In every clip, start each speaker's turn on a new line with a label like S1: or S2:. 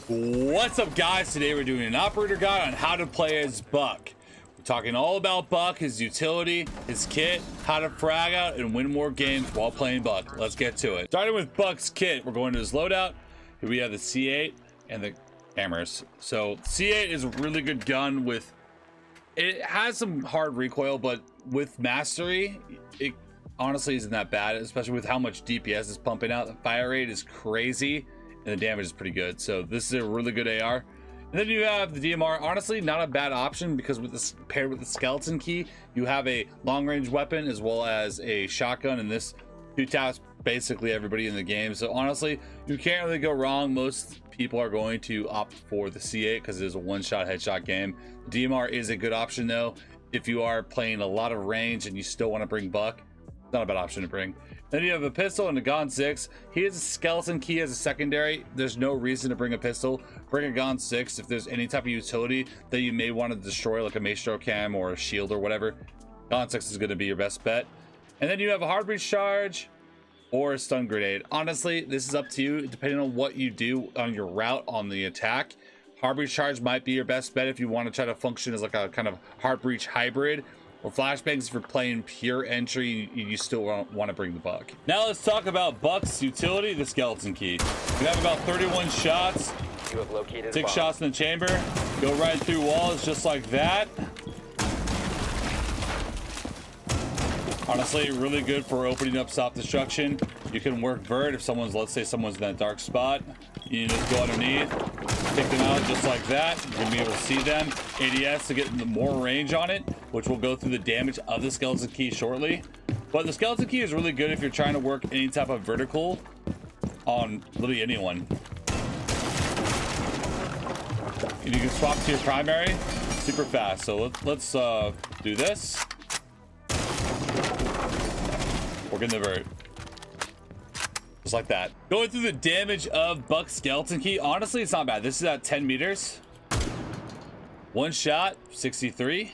S1: What's up, guys? Today we're doing an operator guide on how to play as Buck. We're talking all about Buck, his utility, his kit, how to frag out and win more games while playing Buck. Let's get to it. Starting with Buck's kit, we're going to his loadout. Here we have the C8 and the hammers. So C8 is a really good gun with, it has some hard recoil, but with mastery, it honestly isn't that bad, especially with how much DPS is pumping out. The fire rate is crazy and the damage is pretty good. So this is a really good AR. And then you have the DMR. Honestly, not a bad option because with this paired with the skeleton key, you have a long range weapon as well as a shotgun, and this two taps basically everybody in the game. So honestly, you can't really go wrong. Most people are going to opt for the C8 because it is a one-shot headshot game. The DMR is a good option though if you are playing a lot of range and you still want to bring Buck. It's not a bad option to bring. Then you have a pistol and a Gon 6. He has a skeleton key as a secondary. There's no reason to bring a pistol. Bring a Gon 6 if there's any type of utility that you may want to destroy, like a maestro cam or a shield or whatever. Gon 6 is going to be your best bet. And then you have a hard breach charge or a stun grenade. Honestly, this is up to you depending on what you do on your route on the attack. Hard breach charge might be your best bet if you want to try to function as like a kind of hard breach hybrid. Or flashbangs for playing pure entry, you still want to bring the Buck. Now let's talk about Buck's utility, the skeleton key. You have about 31 shots.
S2: You have located
S1: 6 shots in the chamber. Go right through walls just like that. Honestly, really good for opening up soft destruction. You can work vert if someone's, let's say someone's in that dark spot. You just go underneath, take them out just like that. You're gonna be able to see them. ADS to get more range on it, which will go through the damage of the skeleton key shortly. But the skeleton key is really good if you're trying to work any type of vertical on literally anyone. And you can swap to your primary super fast. So let's do this. Work in the vert. Just like that. Going through the damage of Buck's skeleton key, honestly, it's not bad. This is at 10 meters. One shot, 63.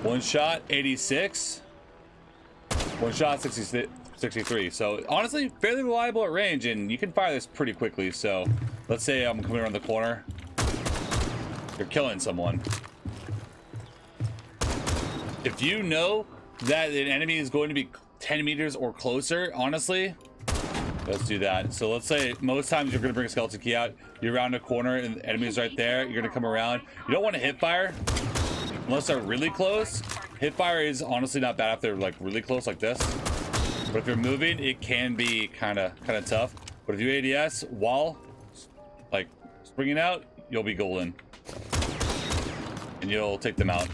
S1: One shot, 86. One shot, 63. So honestly, fairly reliable at range, and you can fire this pretty quickly. So let's say I'm coming around the corner. You're killing someone. If you know that an enemy is going to be 10 meters or closer, honestly, let's do that. So let's say most times you're going to bring a skeleton key out, you're around a corner and the enemy is right there. You're going to come around. You don't want to hip fire unless they're really close. Hip fire is honestly not bad if they're like really close like this, but if you're moving, it can be kind of tough. But if you ADS while like springing out, you'll be golden and you'll take them out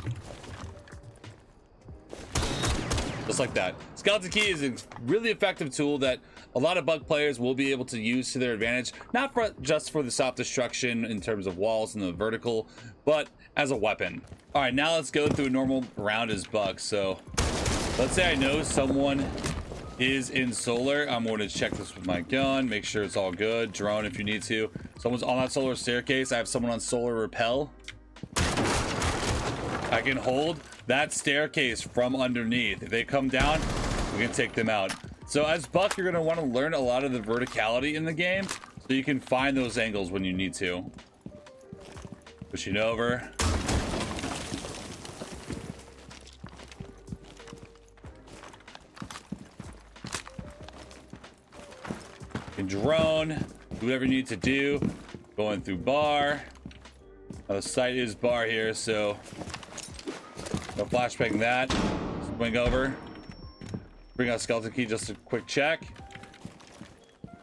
S1: just like that. Skeleton key is a really effective tool that a lot of Buck players will be able to use to their advantage, not just for the soft destruction in terms of walls and the vertical, but as a weapon. All right, now let's go through a normal round as Buck. So let's say I know someone is in solar. I'm going to check this with my gun, make sure it's all good. Drone if you need to. Someone's on that solar staircase. I have someone on solar rappel. I can hold that staircase from underneath. If they come down, we can take them out. So as Buck, you're going to want to learn a lot of the verticality in the game so you can find those angles when you need to. Pushing over. You can drone, do whatever you need to do. Going through bar. Now the site is bar here, so no flashbang that. Swing over. Bring out skeleton key, just a quick check.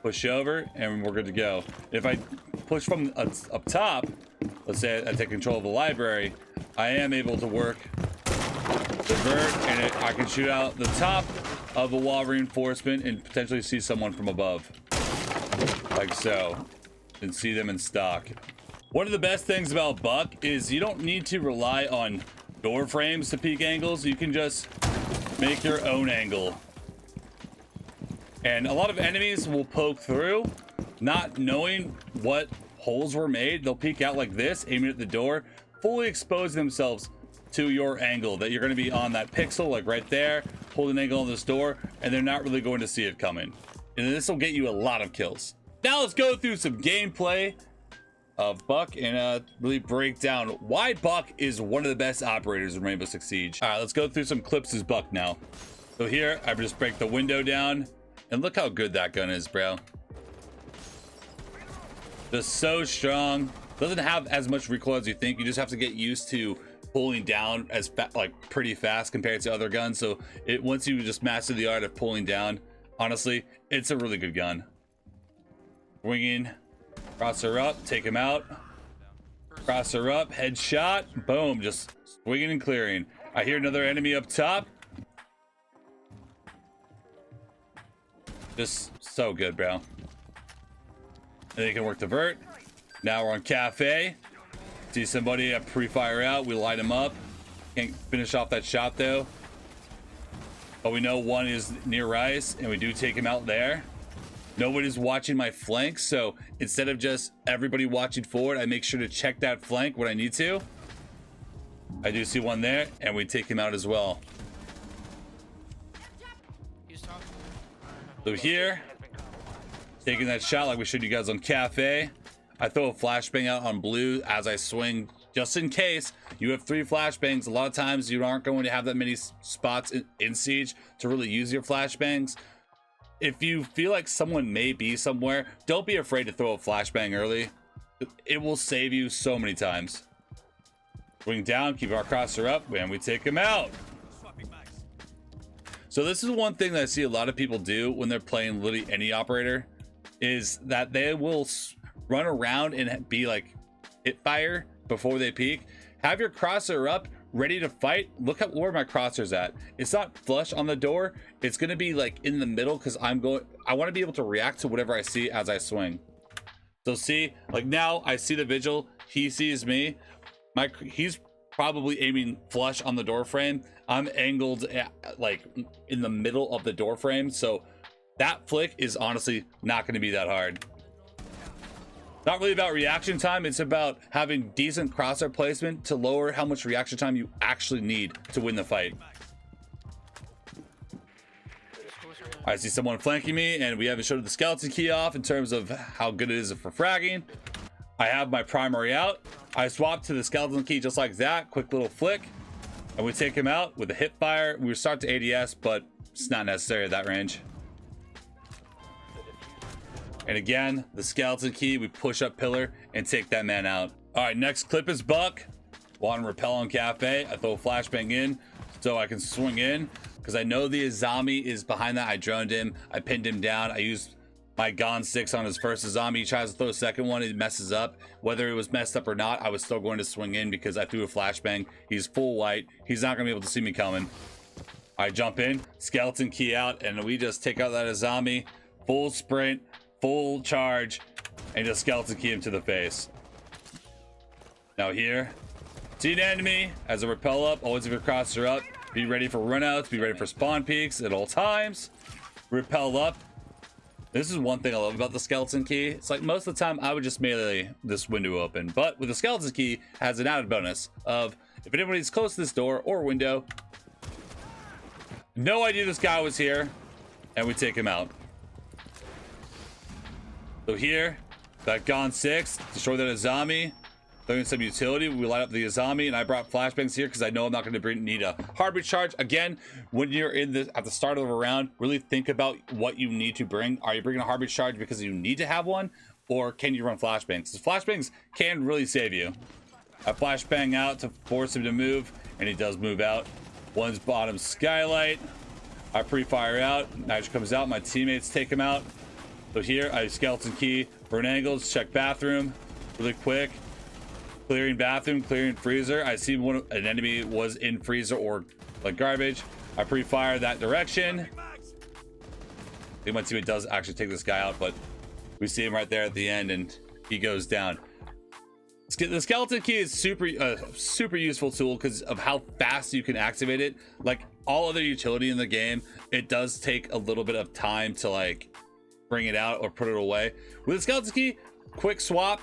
S1: Push over, and we're good to go. If I push from up top, let's say I take control of the library, I am able to work the vert, and I can shoot out the top of a wall reinforcement and potentially see someone from above. Like so. And see them in stock. One of the best things about Buck is you don't need to rely on door frames to peek angles. You can just make your own angle. And a lot of enemies will poke through, not knowing what holes were made. They'll peek out like this, aiming at the door, fully expose themselves to your angle that you're going to be on that pixel, like right there, hold an angle on this door, and they're not really going to see it coming. And this will get you a lot of kills. Now let's go through some gameplay of Buck and really break down why Buck is one of the best operators in Rainbow Six Siege. All right, let's go through some clips as Buck now. So here, I just break the window down, and look how good that gun is, bro. Just so strong. Doesn't have as much recoil as you think. You just have to get used to pulling down as pretty fast compared to other guns. So once you just master the art of pulling down, honestly, it's a really good gun. Winging, crosser up, take him out. Crosser up, headshot, boom, just swinging and clearing. I hear another enemy up top. Just so good, bro. And then you can work the vert. Now we're on cafe. See somebody at pre-fire out, we light him up. Can't finish off that shot though. But we know one is near Rice, and we do take him out there. Nobody's watching my flank, so instead of just everybody watching forward, I make sure to check that flank when I need to. I do see one there, and we take him out as well. So here, taking that shot like we showed you guys on cafe. I throw a flashbang out on blue as I swing, just in case. You have 3 flashbangs. A lot of times you aren't going to have that many spots in Siege to really use your flashbangs. If you feel like someone may be somewhere, don't be afraid to throw a flashbang early. It will save you so many times. Swing down, keep our crosser up, and we take him out. So this is one thing that I see a lot of people do when they're playing literally any operator, is that they will run around and be like hit fire before they peek. Have your crosser up, ready to fight. Look at where my crosser's at. It's not flush on the door. It's gonna be like in the middle because I want to be able to react to whatever I see as I swing. So see, like now I see the vigil. He sees me. He's probably aiming flush on the door frame. I'm angled like in the middle of the door frame. So that flick is honestly not going to be that hard. Not really about reaction time. It's about having decent crosshair placement to lower how much reaction time you actually need to win the fight. I see someone flanking me, and we haven't showed the skeleton key off in terms of how good it is for fragging. I have my primary out. I swap to the skeleton key just like that. Quick little flick, and we take him out with a hip fire. We start to ADS, but it's not necessary at that range. And again, the skeleton key, we push up pillar and take that man out. All right, next clip is Buck. Want to repel on cafe. I throw a flashbang in so I can swing in because I know the Azami is behind that. I droned him. I pinned him down. I used my Gon 6 on his first Azami. He tries to throw a second one. It messes up. Whether it was messed up or not, I was still going to swing in because I threw a flashbang. He's full white. He's not going to be able to see me coming. I jump in, skeleton key out, and we just take out that Azami. Full sprint. Full charge, and just skeleton key him to the face. Now here, see an enemy as a repel up. Always have your crosser up. Be ready for runouts. Be ready for spawn peeks at all times. Repel up. This is one thing I love about the skeleton key. It's like most of the time I would just melee this window open, but with the skeleton key, it has an added bonus of if anybody's close to this door or window, no idea this guy was here, and we take him out. So here, that Gon 6, destroy that Azami, throwing some utility. We light up the Azami, and I brought flashbangs here because I know I'm not going to need a heartbeat charge. Again, when you're at the start of a round, really think about what you need to bring. Are you bringing a heartbeat charge because you need to have one, or can you run flashbangs? Because flashbangs can really save you. I flashbang out to force him to move, and he does move out. One's bottom skylight. I pre-fire out. Nitro comes out. My teammates take him out. So here, I skeleton key, burn angles, check bathroom, really quick. Clearing bathroom, clearing freezer. I see an enemy was in freezer or like garbage. I pre-fire that direction. I think my teammate does actually take this guy out, but we see him right there at the end, and he goes down. The skeleton key is super useful tool because of how fast you can activate it. Like all other utility in the game, it does take a little bit of time to like bring it out or put it away. With the skeleton key, quick swap,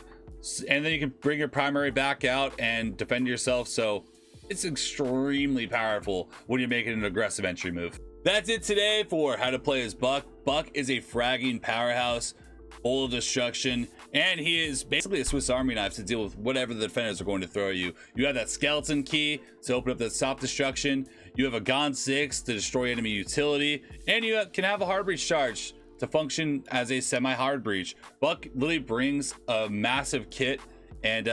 S1: and then you can bring your primary back out and defend yourself. So it's extremely powerful when you're making an aggressive entry move. That's it today for how to play as Buck. Buck is a fragging powerhouse, full of destruction, And he is basically a Swiss Army knife to deal with whatever the defenders are going to throw at you. You have that skeleton key to open up the stop destruction. You have a Gon 6 to destroy enemy utility. And you can have a hard breach charge to function as a semi-hard breach. Buck literally brings a massive kit, and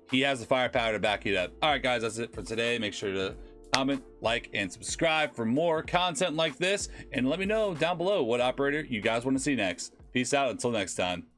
S1: he has the firepower to back it up. All right, guys, that's it for today. Make sure to comment, like, and subscribe for more content like this. And let me know down below what operator you guys want to see next. Peace out until next time.